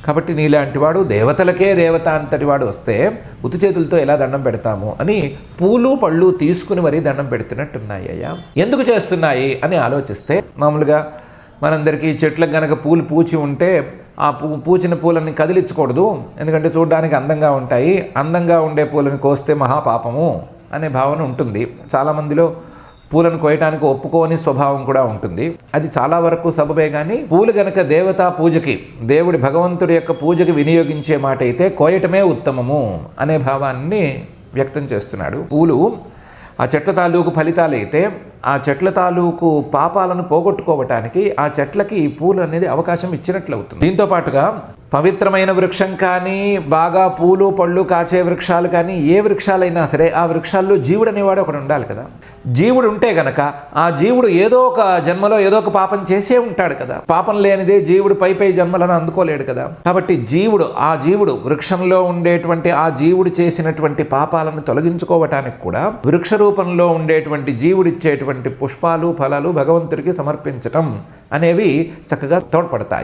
కాబట్టి నీలాంటి వాడు దేవతలకే దేవత అంతటి వాడు వస్తే ఉత్తి చేతులతో ఎలా దండం పెడతాము అని పూలు పళ్ళు తీసుకుని మరీ దండం పెడుతున్నట్టున్నాయి అయ్యా. ఎందుకు చేస్తున్నాయి అని ఆలోచిస్తే, మామూలుగా మనందరికీ చెట్లకు గనక పూలు పూచి ఉంటే ఆ పూచిన పూలని కదిలించకూడదు, ఎందుకంటే చూడడానికి అందంగా ఉంటాయి, అందంగా ఉండే పూలను కోస్తే మహాపాపము అనే భావన ఉంటుంది. చాలామందిలో పూలను కోయటానికి ఒప్పుకోని స్వభావం కూడా ఉంటుంది. అది చాలా వరకు సబబే. కానీ పూలు గనక దేవతా పూజకి, దేవుడి భగవంతుడి యొక్క పూజకి వినియోగించే మాట అయితే కోయటమే ఉత్తమము అనే భావాన్ని వ్యక్తం చేస్తున్నాడు. పూలు ఆ చెట్ల తాలూకు ఫలితాలైతే ఆ చెట్ల తాలూకు పాపాలను పోగొట్టుకోవటానికి ఆ చెట్లకి పూలు అనేది అవకాశం ఇచ్చినట్లు అవుతుంది. దీంతో పాటుగా పవిత్రమైన వృక్షం కానీ, బాగా పూలు పళ్ళు కాచే వృక్షాలు కానీ, ఏ వృక్షాలైనా సరే ఆ వృక్షాల్లో జీవుడు అనేవాడు ఒకడు ఉండాలి కదా. జీవుడు ఉంటే గనక ఆ జీవుడు ఏదో ఒక జన్మలో ఏదో ఒక పాపం చేసే ఉంటాడు కదా. పాపం లేనిదే జీవుడు పై జన్మలను అందుకోలేడు కదా. కాబట్టి ఆ జీవుడు వృక్షంలో ఉండేటువంటి ఆ జీవుడు చేసినటువంటి పాపాలను తొలగించుకోవటానికి కూడా వృక్ష రూపంలో ఉండేటువంటి జీవుడిచ్చేటువంటి పుష్పాలు ఫలాలు భగవంతుడికి సమర్పించటం అనేవి చక్కగా తోడ్పడతాయి.